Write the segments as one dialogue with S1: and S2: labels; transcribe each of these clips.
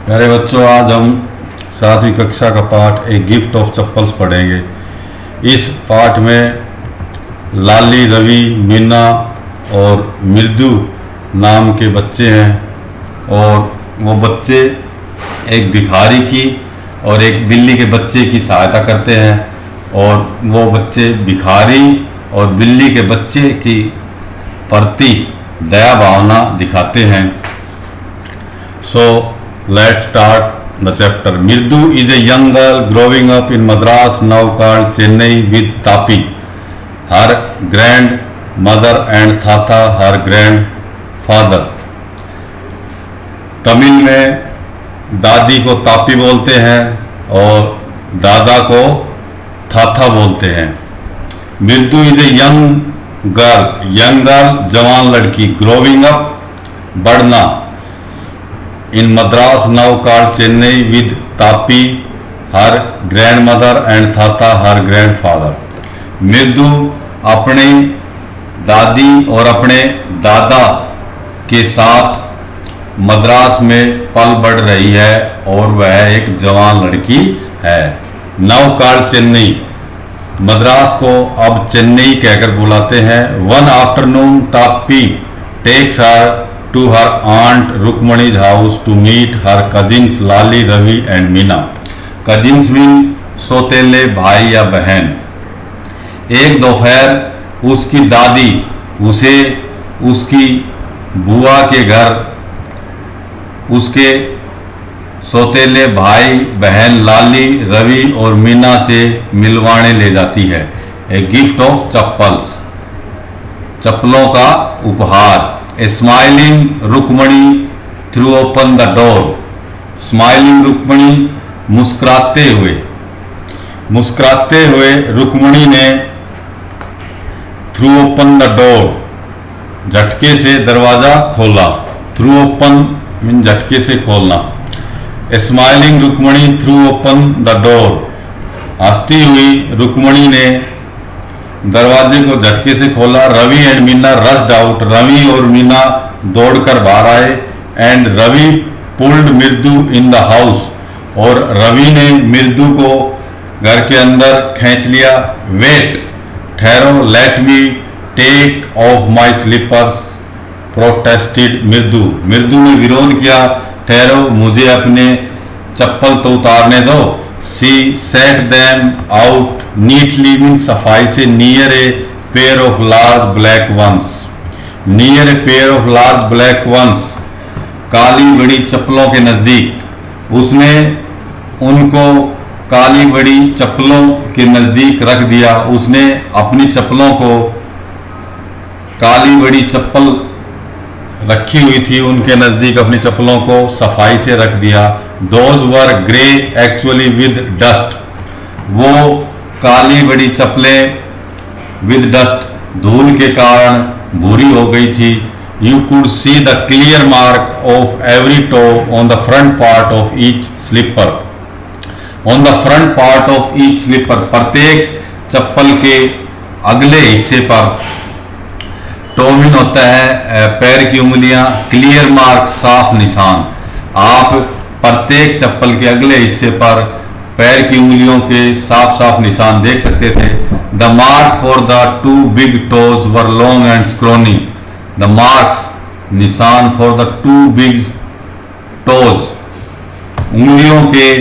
S1: प्यारे बच्चों, आज हम 7वीं कक्षा का पाठ ए गिफ्ट ऑफ चप्पल्स पढ़ेंगे। इस पाठ में लाली, रवि, मीना और मृदु नाम के बच्चे हैं और वो बच्चे एक भिखारी की और एक बिल्ली के बच्चे की सहायता करते हैं और वो बच्चे भिखारी और बिल्ली के बच्चे की प्रति दया भावना दिखाते हैं। So let's start the chapter. Mirdu is a young girl growing up in Madras, now called Chennai, with Tapi, her grandmother, and Tata, her grandfather. Tamil में दादी को तापी बोलते हैं और दादा को थाथा बोलते हैं। मृदु इज ए यंग गर्ल जवान लड़की, ग्रोविंग अप बढ़ना, in Madras now called Chennai, with तापी her grandmother and Thatha her grandfather. Mridu अपनी दादी और अपने दादा के साथ मद्रास में पल बढ़ रही है और वह एक जवान लड़की है। नाउ कॉल्ड चेन्नई, मद्रास को अब चेन्नई कहकर बुलाते हैं। One afternoon Tapi takes her to her aunt Rukmani's house to meet her cousins Lali, Ravi and Meena. Cousins mean सौतेले भाई या बहन। एक दोपहर उसकी दादी उसे उसकी बुआ के घर उसके सौतेले भाई बहन लाली, रवि और मीना से मिलवाने ले जाती है। ए गिफ्ट ऑफ चप्पल्स, चप्पलों का उपहार। A smiling Rukmini threw open the door. Smiling Rukmini मुस्कुराते हुए रुक्मणी ने threw open the door, झटके से दरवाजा खोला। threw open मीन झटके से खोलना। A smiling Rukmini threw open the door. हंसती हुई रुक्मणी ने दरवाजे को झटके से खोला। Ravi and Meena rushed out, Ravi और मीना दौड़कर बाहर आए। एंड रवि पुल्ड मृदु इन द हाउस, और रवि ने मृदु को घर के अंदर खींच लिया। वेट, ठहरो, let me take off my slippers, protested Mridu, Mridu ने विरोध किया। ठहरो, मुझे अपने चप्पल तो उतारने दो। She set them out neatly mean सफाई से, near a pair of large black ones, near a pair of large black ones, काली बड़ी चप्पलों के नजदीक। उसने उनको काली बड़ी चप्पलों के नजदीक रख दिया। उसने अपनी चप्पलों को, काली बड़ी चप्पल रखी हुई थी उनके नजदीक, अपनी चप्पलों को सफाई से रख दिया। Those were grey actually with dust, वो काली बड़ी चप्पलें विद डस्ट, धूल के कारण भूरी हो गई थी। You could see the clear mark of every toe on the front part of each slipper, on the front part of each slipper, प्रत्येक चप्पल के अगले हिस्से पर। टोमिन होता है पैर की उंगलियां, क्लियर मार्क साफ निशान। आप प्रत्येक चप्पल के अगले हिस्से पर पैर की उंगलियों के साफ साफ निशान देख सकते थे। The mark for the two big toes were long and scrawny, the marks निशान for the two big toes, उंगलियों के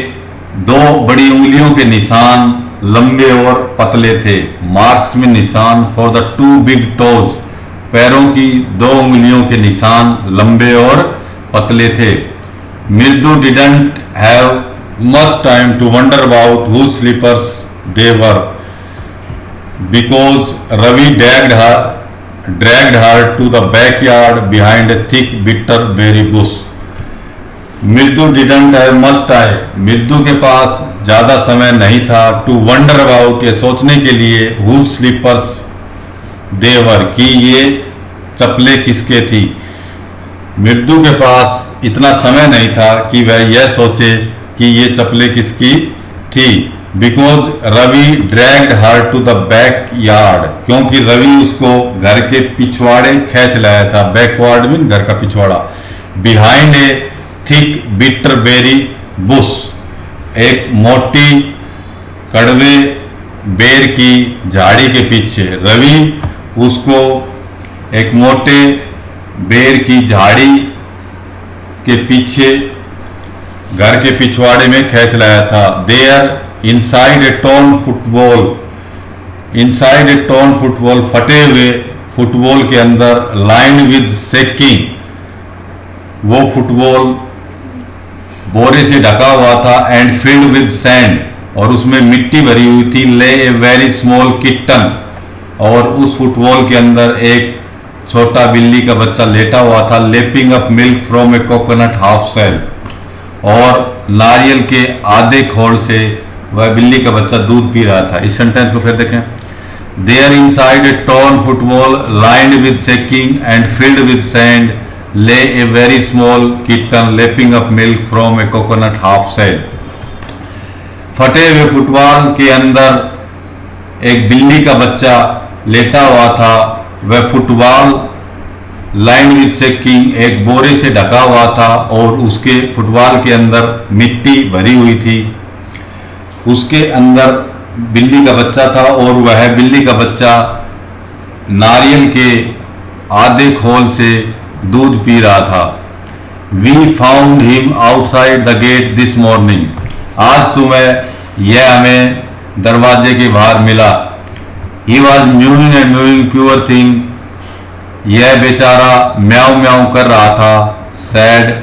S1: दो बड़ी उंगलियों के निशान लंबे और पतले थे। मार्क्स में निशान for the two big toes, पैरों की दो उंगलियों के निशान लंबे और पतले थे। Mridu didn't have much time to wonder about whose slippers they were, because Ravi dragged her to the backyard behind a thick bitter berry bush. मृदु डिडंट हैव मच टाइम, मृदु के पास ज्यादा समय नहीं था। टू वंडर अबाउट, ये सोचने के लिए, whose slippers they were, कि ये चप्पलें किसके थी। मृदु के पास इतना समय नहीं था कि वह यह सोचे कि ये चप्पलें किसकी थी। Because Ravi dragged her to the backyard, क्योंकि रवि उसको घर के पिछवाड़े खींच लाया था। बैकवर्ड मीन घर का पिछवाड़ा। Behind a thick bitter berry bush, एक मोटी कड़वे बेर की झाड़ी के पीछे। रवि उसको एक मोटे बेर की झाड़ी के पीछे घर के पिछवाड़े में खींच लाया था। There inside a torn football, inside a torn football, फटे हुए फुटबॉल के अंदर, लाइन विद सेकिंग, वो फुटबॉल बोरे से ढका हुआ था, एंड फिल्ड विद सैंड, और उसमें मिट्टी भरी हुई थी। ले ए वेरी स्मॉल किटन, और उस फुटबॉल के अंदर एक छोटा बिल्ली का बच्चा लेटा हुआ था। Lapping up milk from a coconut half shell, और नारियल के आधे खोल से वह बिल्ली का बच्चा दूध पी रहा था। इस सेंटेंस को फिर देखें। There inside a torn football lined with sacking and filled with sand lay a very small kitten lapping up milk from a coconut half shell. फटे हुए फुटबॉल के अंदर एक बिल्ली का बच्चा लेटा हुआ था। वह फुटबॉल लाइन विद सेकिंग, एक बोरे से ढका हुआ था, और उसके फुटबॉल के अंदर मिट्टी भरी हुई थी। उसके अंदर बिल्ली का बच्चा था, और वह बिल्ली का बच्चा नारियल के आधे खोल से दूध पी रहा था। We found him outside the gate this morning, आज सुबह यह हमें दरवाजे के बाहर मिला। He was mewing and mewing poor thing, यह बेचारा म्याऊ म्याऊ कर रहा था। सैड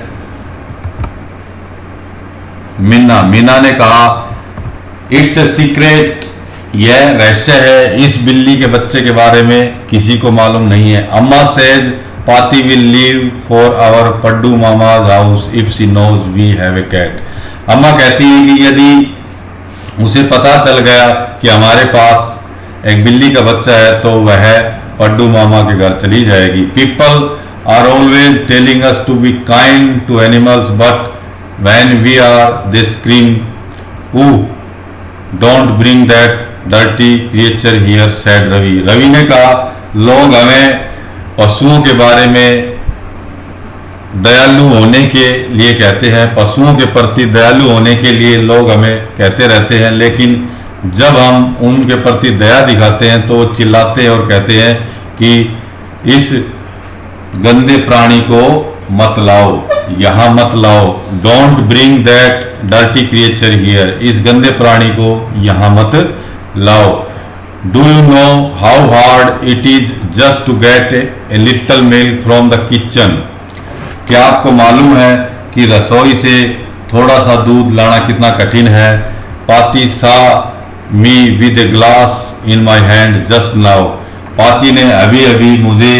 S1: मीना, मीना ने कहा इट्स ए सीक्रेट, यह रहस्य है, इस बिल्ली के बच्चे के बारे में किसी को मालूम नहीं है। अम्मा says Paati will leave for our Puddu mama's house if she knows we have a cat. अम्मा कहती है कि यदि उसे पता चल गया कि हमारे पास एक बिल्ली का बच्चा है तो वह पड्डू मामा के घर चली जाएगी। People are always telling us to be kind to animals but when we are they scream ooh don't bring that dirty creature here, said Ravi. Ravi ने कहा लोग हमें पशुओं के बारे में दयालु होने के लिए कहते हैं, पशुओं के प्रति दयालु होने के लिए लोग हमें कहते रहते हैं, लेकिन जब हम उनके प्रति दया दिखाते हैं तो चिल्लाते हैं और कहते हैं कि इस गंदे प्राणी को मत लाओ, यहाँ मत लाओ। Don't bring that dirty creature here, इस गंदे प्राणी को यहाँ मत लाओ। Do you know how hard it is just to get a little milk from the kitchen, क्या आपको मालूम है कि रसोई से थोड़ा सा दूध लाना कितना कठिन है। पाती सा me with a glass in my hand just now, पाती ने अभी अभी मुझे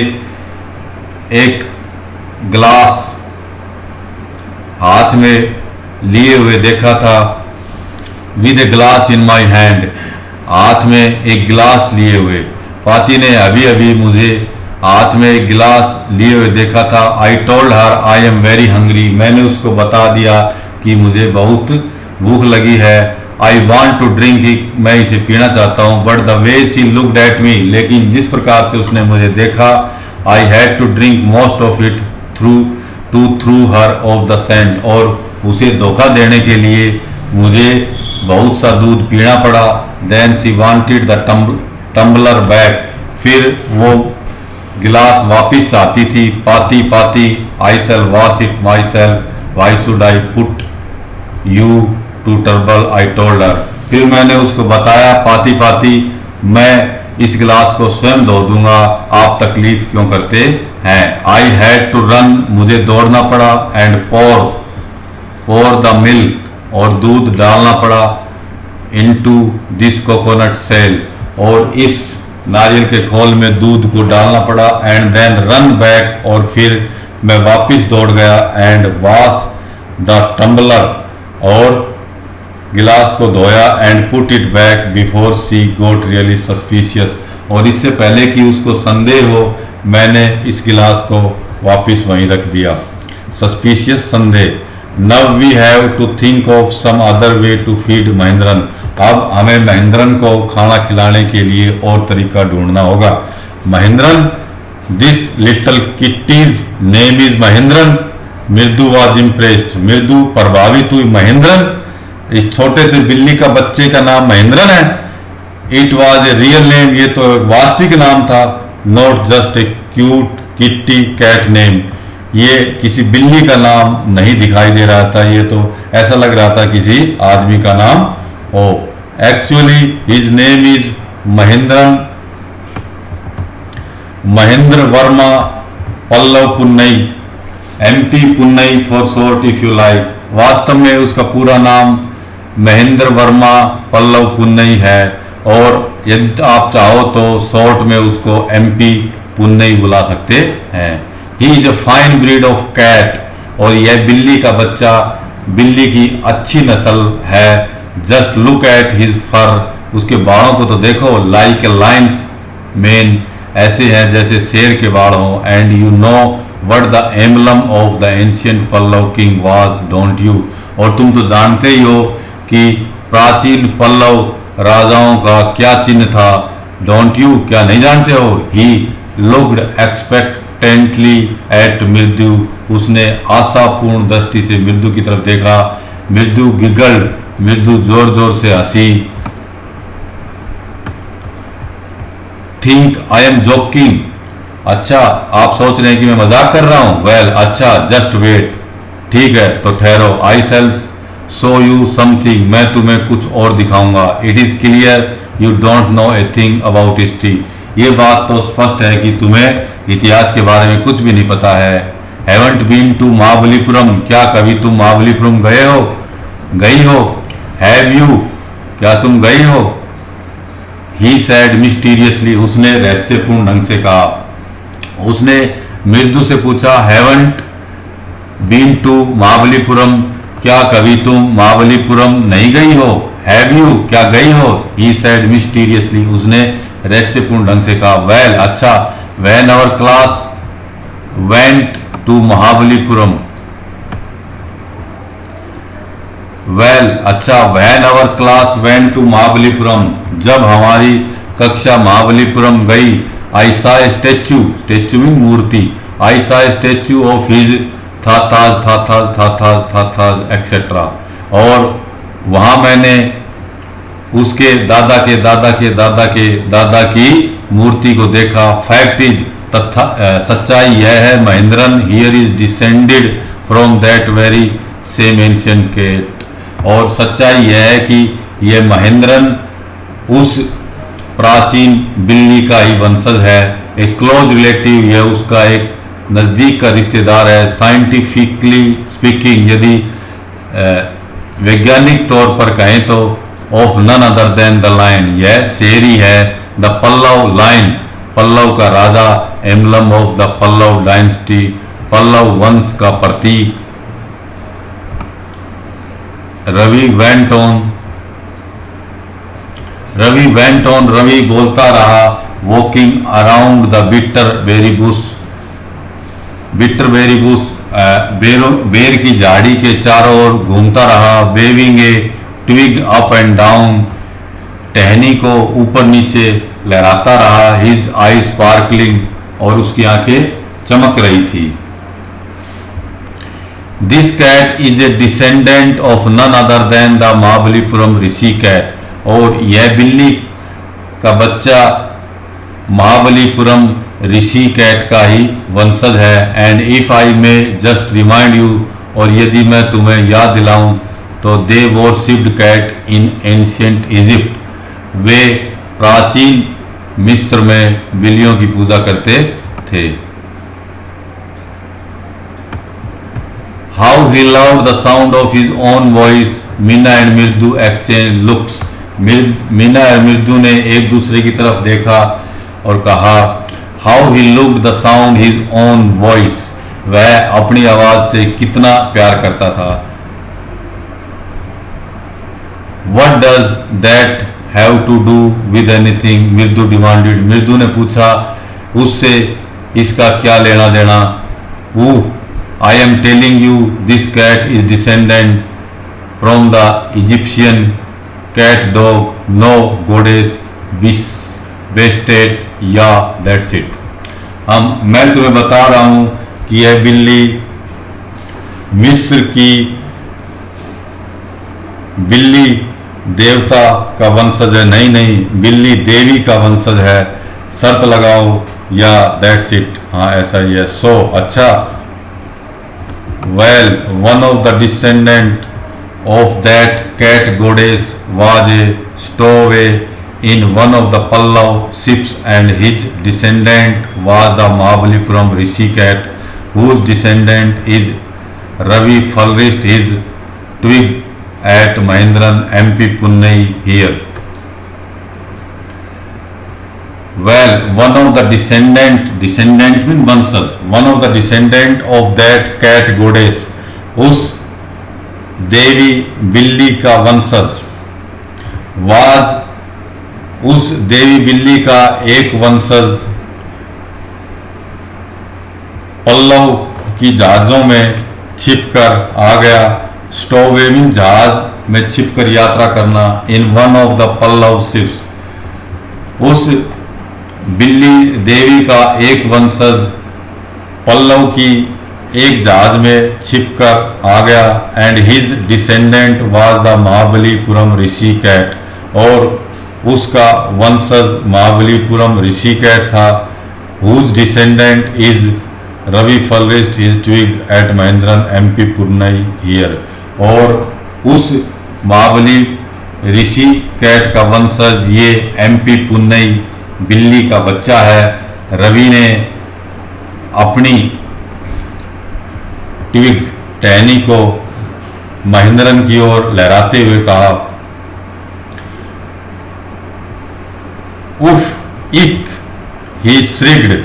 S1: एक ग्लास हाथ में लिए हुए देखा था। With a glass in my hand, हाथ में एक गिलास लिए हुए। पाती ने अभी अभी मुझे हाथ में एक गिलास लिए हुए देखा था। आई told her I am very hungry, मैंने उसको बता दिया कि मुझे बहुत भूख लगी है। I want to drink it, मैं इसे पीना चाहता हूँ। But the way she looked at me, लेकिन जिस प्रकार से उसने मुझे देखा, I had to drink most of it throw her off the scent, और उसे धोखा देने के लिए मुझे बहुत सा दूध पीना पड़ा। Then she wanted the tumbler back, फिर वो गिलास वापिस चाहती थी। Paati Paati I shall wash it myself, why should I put you to trouble, I told her, फिर मैंने उसको बताया पाती पाती मैं इस गिलास को स्वयं धो दूंगा, आप तकलीफ क्यों करते हैं। आई हैड टू रन, मुझे दौड़ना पड़ा। एंड पोर द मिल्क, और दूध डालना पड़ा। इनटू दिस कोकोनट सेल, और इस नारियल के खोल में दूध को डालना पड़ा। एंड देन रन बैक, और फिर मैं वापस दौड़ गया। एंड वॉश द टम्बलर, और गिलास को धोया। And put it back before she got really suspicious, और इससे पहले कि उसको संदेह हो मैंने इस गिलास को वापस वहीं रख दिया। सस्पिशियस, संदेह। Now we have to think of some other way to feed Mahendran, अब हमें महेंद्रन को खाना खिलाने के लिए और तरीका ढूंढना होगा। Mahendran, this little kitty's name is Mahendran, Mridu was impressed, मृदु प्रभावित हुई। महेंद्रन, इस छोटे से बिल्ली का बच्चे का नाम महेंद्रन है। It was a real name, ये तो वास्तविक नाम था। Not just a cute kitty cat name, ये किसी बिल्ली का नाम नहीं दिखाई दे रहा था, ये तो ऐसा लग रहा था किसी आदमी का नाम हो। Actually his name is Mahendran, Mahendra Varma Pallava Punnai, MP Punnai for short if you like. वास्तव में उसका पूरा नाम महेंद्र वर्मा पल्लव पुन्नई है, और यदि आप चाहो तो शॉर्ट में उसको MP पुन्नई बुला सकते हैं। He is a fine breed of cat, और यह बिल्ली का बच्चा बिल्ली की अच्छी नस्ल है। जस्ट लुक एट हिज फर, उसके बालों को तो देखो, लाइक ए लायंस मेन, ऐसे हैं जैसे शेर के बाल हों। And you know what the emblem of the ancient Pallava king was, don't you, और तुम तो जानते ही हो कि प्राचीन पल्लव राजाओं का क्या चिन्ह था। डोंट यू, क्या नहीं जानते हो। ही लुक्ड एक्सपेक्टेंटली एट मृदु, उसने आशापूर्ण दृष्टि से मृदु की तरफ देखा। मृदु गिगल्ड, मृदु जोर जोर से हंसी। थिंक आई एम जोकिंग, अच्छा आप सोच रहे हैं कि मैं मजाक कर रहा हूं। वेल अच्छा, जस्ट वेट, ठीक है तो ठहरो। I shall show you something, मैं तुम्हें कुछ और दिखाऊंगा। It is clear you don't know a thing about history, ये बात तो स्पष्ट है कि तुम्हें इतिहास के बारे में कुछ भी नहीं पता है। हैवंट बीन टू महाबलीपुरम, क्या कभी तुम महाबलीपुरम गए हो, गई हो। हैव यू, क्या तुम गई हो। ही सैड मिस्टीरियसली, उसने रहस्यपूर्ण ढंग से कहा। उसने मृदु से पूछा, हैवंट बीन टू महाबलीपुरम, क्या कभी तुम महाबलीपुरम नहीं गई हो। हैव यू, क्या गई हो। ही सैड मिस्टीरियसली, उसने रहस्यपूर्ण ढंग से कहा। वेल अच्छा, when our class went to Mahabalipuram. Well अच्छा, when our class went to Mahabalipuram, जब हमारी कक्षा महाबलीपुरम गई। I saw statue, statue mean मूर्ति। I saw statue of his Thatha's etcetera, और वहां मैंने उसके दादा के दादा के दादा के दादा की मूर्ति को देखा। फैक्ट इज, तथा सच्चाई यह है, Mahendran here is descended from that very same ancient cat, और सच्चाई यह है कि यह महेंद्रन उस प्राचीन बिल्ली का ही वंशज है। एक क्लोज रिलेटिव, यह उसका एक नज़दीक का रिश्तेदार है। साइंटिफिकली स्पीकिंग, यदि वैज्ञानिक तौर पर कहें तो of none other than the lion, यह शेर ही है। द पल्लव लायन, पल्लव का राजा। Emblem of the Pallava dynasty, Pallava वंश का प्रतीक। Ravi went on, Ravi went on, Ravi बोलता रहा। Walking around the bitter berry bush, bitter berry bush, बेर की झाड़ी के चारों ओर घूमता रहा। Waving a twig up and down, टहनी को ऊपर नीचे लहराता रहा। हिज आई स्पार्कलिंग, और उसकी आंखें चमक रही थी। This cat is a descendant of none other than the Mahabalipuram Rishi cat, और यह बिल्ली का बच्चा महाबलीपुरम ऋषि कैट का ही वंशज है। And if I may just remind you, और यदि मैं तुम्हें याद दिलाऊं तो they worshipped cat in ancient Egypt, वे प्राचीन मिस्र में बिल्लियों की पूजा करते थे। How he loved the sound of his own voice, Meena and Mridu exchange looks, Meena और मृदु ने एक दूसरे की तरफ देखा और कहा। How he looked the sound his own voice, वह अपनी आवाज से कितना प्यार करता था। What does that have to do with anything? मृदु डिमांडेड, मृदु ने पूछा, उससे इसका क्या लेना देना। I am telling you this cat is descendant from the Egyptian cat dog, no goddess bested, या that's it। मैं तुम्हें बता रहा हूं कि यह बिल्ली मिस्र की बिल्ली देवता का वंशज है, नहीं नहीं बिल्ली देवी का वंशज है, शर्त लगाओ या दैट्स इट। हाँ ऐसा ही है। सो अच्छा, well one of the descendant of that cat goddess was a stowaway in one of the Pallav ships, and his descendant was the Mahabalipuram Rishikesh, whose descendant is Ravi flourished his twig at Mahindran MP Punnai here. Well, one of the descendant means वंशज, one of the descendant of that cat goddess, उस देवी बिल्ली का वंशज, was उस देवी बिल्ली का एक वंशज पल्लव की जहाजों में छिपकर आ गया। स्टोवेविंग जहाज में छिपकर यात्रा करना। In one of the Pallava ships, उस बिल्ली देवी का एक वंशज पल्लव की एक जहाज में छिपकर आ गया। And his descendant was the Mahabalipuram Rishikesh, और उसका वंशज महाबलीपुरम ऋषिकेश था। Whose descendant is Ravi forest his twig at Mahendran MP Punnai here, और उस महाबली ऋषिकेश का वंशज ये MP पुन्नई बिल्ली का बच्चा है। रवि ने अपनी ट्विग टहनी को महेंद्रन की ओर लहराते हुए कहा, उफ इक, he shrieked,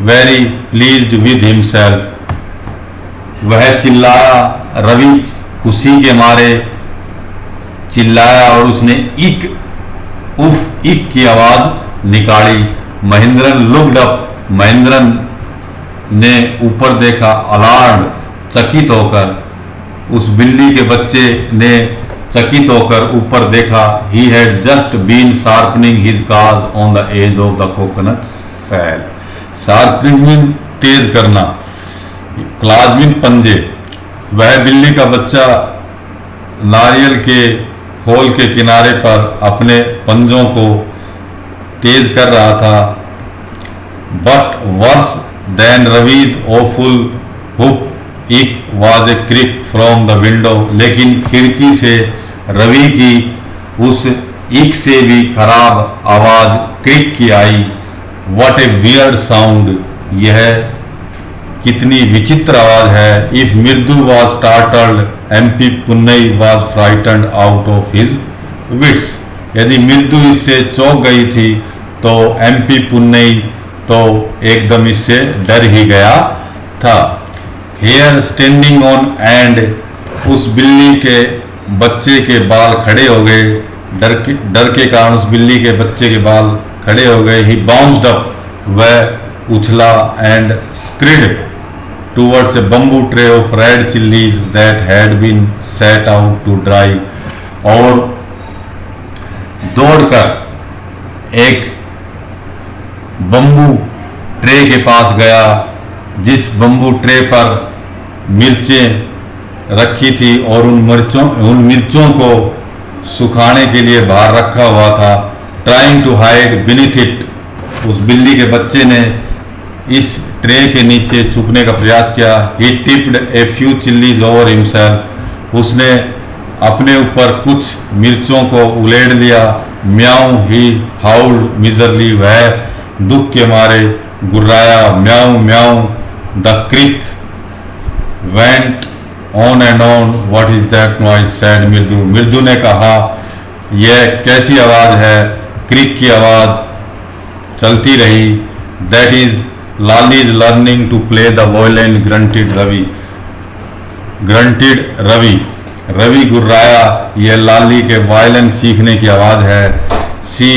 S1: very pleased with himself। वह चिल्लाया, रवि खुशी के मारे चिल्लाया और उसने इक, उफ इक की आवाज निकाली। महेंद्रन लुक्ड अप, महेंद्रन ने ऊपर देखा। अलार्म, चकित होकर, उस बिल्ली के बच्चे ने चकित होकर ऊपर देखा। He had just been sharpening his claws on the edge of the coconut shell. Sharpening mean तेज करना, क्लाज मीन पंजे। वह बिल्ली का बच्चा नारियल के खोल के किनारे पर अपने पंजों को तेज कर रहा था। But worse then Ravi's awful hook इक was a creak from the window, लेकिन खिड़की से रवि की उस इक से भी खराब आवाज क्रिक की आई। व्हाट ए वियर्ड साउंड, यह कितनी विचित्र आवाज है। If Mridu was startled MP Punnai was frightened out of his wits, यदि मृदु इससे चौंक गई थी तो MP पुन्नई तो एकदम इससे डर ही गया था। हेयर स्टैंडिंग ऑन एंड, उस बिल्ली के बच्चे के बाल खड़े हो गए। डर के कारण उस बिल्ली के बच्चे के बाल खड़े हो गए। ही बाउंस्ड अप, वह उछला। And scurried towards a bamboo tray of red chillies that had been set out to dry, और दौड़कर एक बम्बू ट्रे के पास गया, जिस बम्बू ट्रे पर मिर्चें रखी थी और उन मिर्चों को सुखाने के लिए बाहर रखा हुआ था। Trying to hide beneath it, उस बिल्ली के बच्चे ने इस ट्रे के नीचे छुपने का प्रयास किया। He tipped a few chillies over himself, उसने अपने ऊपर कुछ मिर्चों को उलेड़ लिया। म्याऊ, ही हाउल्ड मिजरली, वह दुख के मारे गुर्राया। Meow meow, the creak went on and on. What is that noise said Mridu, Mridu ने कहा यह कैसी आवाज है। क्रिक की आवाज चलती रही। That is Lali is learning to play the violin, grunted Ravi, grunted Ravi, Ravi गुर्राया, यह लाली के वायलिन सीखने की आवाज है। सी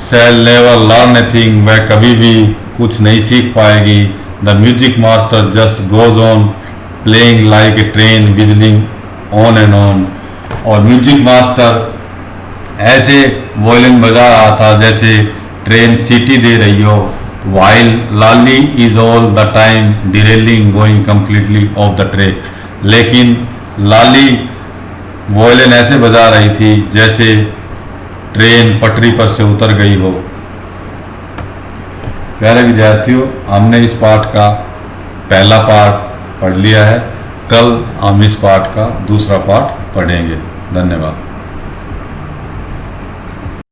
S1: शैल नेवर लर्न एथिंग, वह कभी भी कुछ नहीं सीख पाएगी। The music master just goes on playing like a train विजलिंग on and on, और म्यूजिक मास्टर ऐसे वायलिन बजा रहा था जैसे ट्रेन सीटी दे रही हो। while Lali is all the time derailing, going completely off the track. लेकिन लाली वॉयलिन ऐसे बजा रही थी जैसे ट्रेन पटरी पर से उतर गई हो। प्यारे विद्यार्थियों, हमने इस पाठ का पहला पाठ पढ़ लिया है। कल हम इस पाठ का दूसरा पाठ पढ़ेंगे। धन्यवाद।